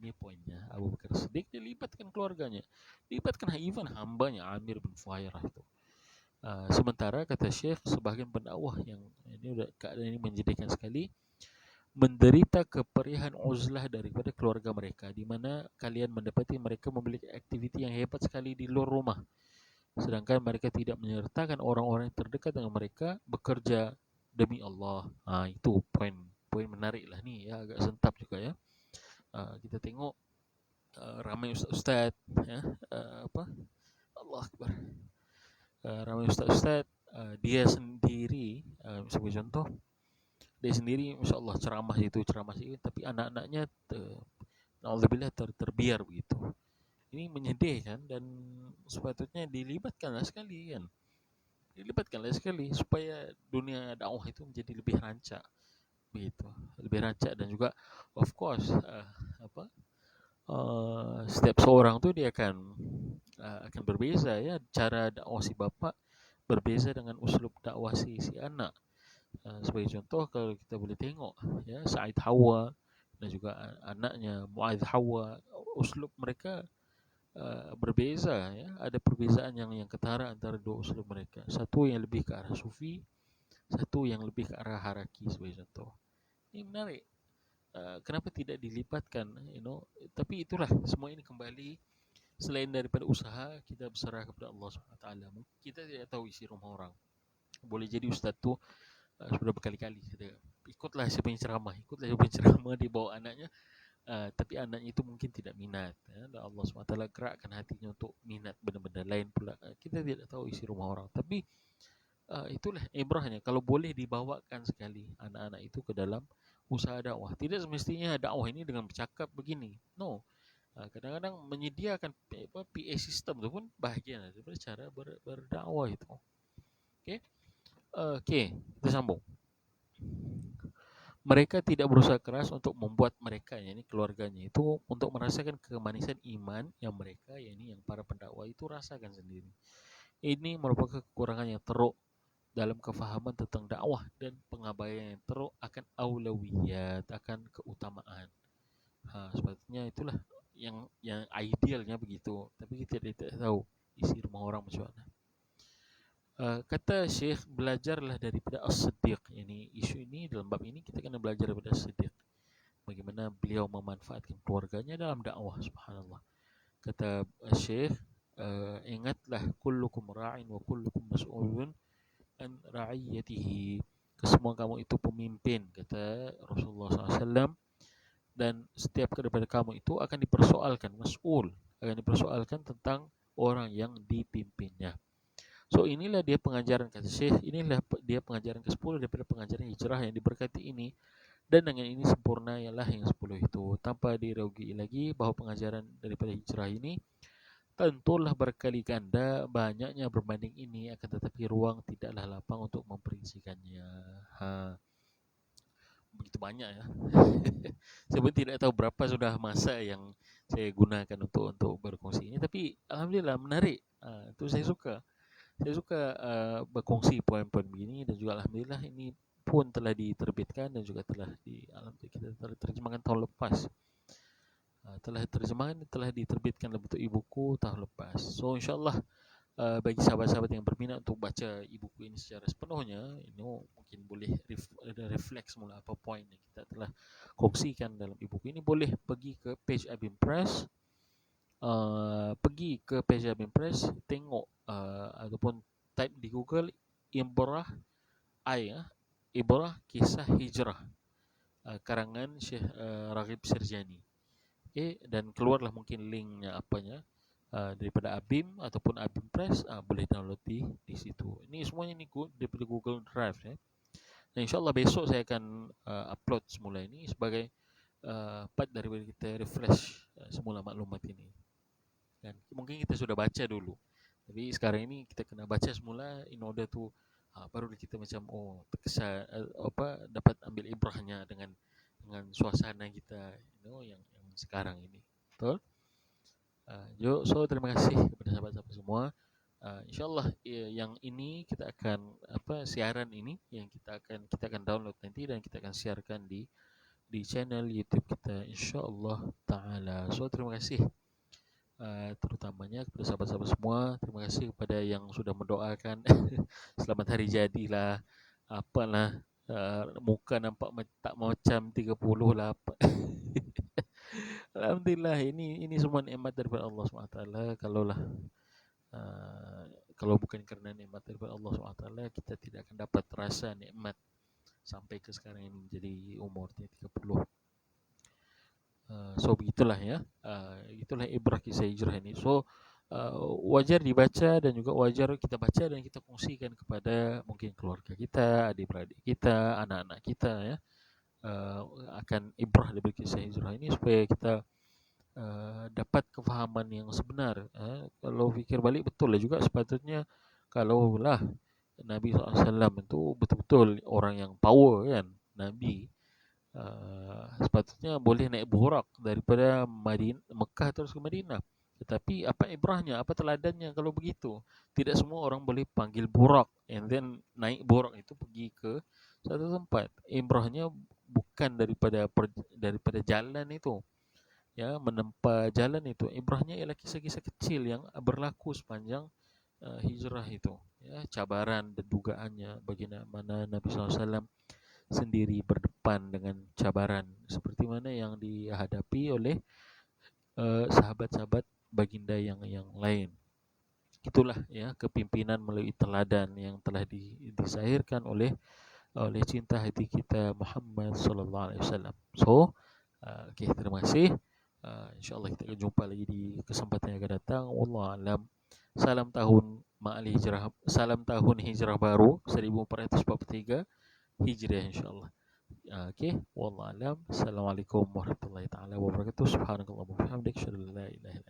Ini poinnya. Abu Bakar As-Siddiq dilibatkan keluarganya, dilibatkan even hambanya Amir bin Fuhairah itu. Sementara kata Syekh, sebagian pendakwah yang ini udah keadaan ini menjadikan sekali, menderita keperihan uzlah daripada keluarga mereka, di mana kalian mendapati mereka memiliki aktiviti yang hebat sekali di luar rumah, sedangkan mereka tidak menyertakan orang-orang yang terdekat dengan mereka bekerja demi Allah. Itu poin menarik lah nih ya, agak sentap juga ya. Kita tengok ramai ustaz-ustaz ya, Allah Akbar, ramai ustaz-ustaz dia sendiri, sebagai contoh, dia sendiri Masya Allah ceramah itu, tapi anak-anaknya alhamdulillah terbiar begitu. Ini menyedihkan dan sepatutnya dilibatkanlah sekali kan. Dilibatkanlah sekali supaya dunia dakwah itu menjadi lebih rancak begitu, lebih rancak. Dan juga of course setiap seorang tuh dia akan berbeza ya, cara dakwah si bapak berbeza dengan uslub dakwah si anak. Sebagai contoh, kalau kita boleh tengok ya, Sa'id Hawa dan juga anaknya Mu'adz Hawa, uslub mereka berbeza ya, ada perbezaan yang ketara antara dua uslub mereka. Satu yang lebih ke arah sufi, satu yang lebih ke arah haraki sebagai contoh. Ini menarik. Kenapa tidak dilibatkan, tapi itulah, semua ini kembali, selain daripada usaha, kita berserah kepada Allah SWT. Kita tidak tahu isi rumah orang. Boleh jadi ustaz tu sudah berkali-kali kita ikutlah siapa yang ceramah, dia bawa anaknya, tapi anaknya itu mungkin tidak minat ya. Dan Allah SWT gerakkan hatinya untuk minat benda-benda lain pula. Kita tidak tahu isi rumah orang, tapi itulah ibrahnya, kalau boleh dibawakan sekali anak-anak itu ke dalam usaha dakwah. Tidak semestinya dakwah ini dengan bercakap begini, no. Kadang-kadang menyediakan PA system itu pun bahagian daripada cara berdakwah itu. Okey, kita sambung. Mereka tidak berusaha keras untuk membuat mereka, yakni keluarganya itu, untuk merasakan kemanisan iman yang mereka, yakni yang para pendakwah itu rasakan sendiri. Ini merupakan kekurangan yang teruk dalam kefahaman tentang dakwah dan pengabaian yang teruk akan aulawiyat, akan keutamaan. Sepatutnya itulah yang idealnya begitu, tapi kita tidak tahu isi rumah orang macam mana. Kata Syekh, belajarlah daripada As-Siddiq. Ini isu ini, dalam bab ini kita kena belajar daripada As-Siddiq, bagaimana beliau memanfaatkan keluarganya dalam dakwah. Subhanallah. Kata Syekh, ingatlah, kullukum ra'in wa kullukum mas'ulun an ra'iyatihi. Kesemua kamu itu pemimpin, kata Rasulullah SAW, dan setiap daripada kamu itu akan dipersoalkan, mas'ul, akan dipersoalkan tentang orang yang dipimpinnya. So inilah dia pengajaran, kata Syekh, inilah dia pengajaran ke-10 daripada pengajaran hijrah yang diberkati ini. Dan dengan ini sempurna ialah yang 10 itu, tanpa diragukan lagi bahawa pengajaran daripada hijrah ini tentulah berkali ganda banyaknya berbanding ini, akan tetapi ruang tidaklah lapang untuk memperincikannya. Begitu banyak ya. Saya pun tidak tahu berapa sudah masa yang saya gunakan untuk berkongsi ini, tapi alhamdulillah menarik. Itu saya suka. Saya suka berkongsi poin-poin begini, dan juga alhamdulillah ini pun telah diterbitkan dan juga telah kita terjemahkan tahun lepas. Telah terjemahan, telah diterbitkan dalam bentuk e-buku tahun lepas. So insyaallah bagi sahabat-sahabat yang berminat untuk baca e-buku ini secara sepenuhnya, ini mungkin boleh refleks mula apa poin yang kita telah kongsikan dalam e-buku ini, boleh pergi ke page Abim Press, tengok ataupun type di Google Ibrah Ibrah Kisah Hijrah, karangan Syekh Raghib Sirjani. Okay, dan keluarlah mungkin linknya apanya, daripada Abim ataupun Abim Press, boleh download di situ. Ini semuanya ni daripada Google Drive ya. Dan insyaallah besok saya akan upload semula ini sebagai part daripada kita refresh semula maklumat ini. Dan mungkin kita sudah baca dulu, tapi sekarang ini kita kena baca semula in order to baru kita macam terkesan dapat ambil ibrahnya dengan suasana kita, yang sekarang ini. Betul? So terima kasih kepada sahabat-sahabat semua. InsyaAllah yang ini kita akan siaran ini yang kita akan download nanti dan kita akan siarkan di channel YouTube kita insyaAllah ta'ala. So terima kasih terutamanya kepada sahabat-sahabat semua. Terima kasih kepada yang sudah mendoakan selamat hari jadilah, apalah, muka nampak tak macam 30 lah apa. Alhamdulillah, ini semua nikmat daripada Allah SWT. Kalau bukan kerana nikmat daripada Allah SWT, kita tidak akan dapat rasa nikmat sampai ke sekarang ini menjadi umurnya 30. So begitulah ya. Itulah ibrah kisah hijrah ini. So wajar dibaca dan juga wajar kita baca dan kita kongsikan kepada mungkin keluarga kita, adik-beradik kita, anak-anak kita ya. Akan ibrah dari kisah hijrah ini supaya kita dapat kefahaman yang sebenar. Kalau fikir balik, betul lah juga sepatutnya kalau lah Nabi SAW itu betul-betul orang yang power kan, Nabi sepatutnya boleh naik burak daripada Mekah terus ke Madinah. Tetapi apa ibrahnya, apa teladannya kalau begitu? Tidak semua orang boleh panggil burak and then naik burak itu pergi ke satu tempat. Ibrahnya bukan daripada jalan itu, ya, menempa jalan itu. Ibrahnya ialah kisah-kisah kecil yang berlaku sepanjang hijrah itu, ya, cabaran dan dugaannya, bagaimana Nabi SAW sendiri berdepan dengan cabaran seperti mana yang dihadapi oleh sahabat-sahabat baginda yang lain. Itulah ya kepimpinan melalui teladan yang telah disahirkan oleh cinta hati kita Muhammad sallallahu alaihi wasallam. So, okay, terima kasih. InsyaAllah kita akan jumpa lagi di kesempatan yang akan datang. Wallahu alam. Salam tahun hijrah, salam tahun hijrah baru 1443 Hijriah insyaAllah. Okay, wallahu alam. Assalamualaikum warahmatullahi taala wabarakatuh. Subhanakallahumma wa bihamdika, asyhadu an la ilaha illa anta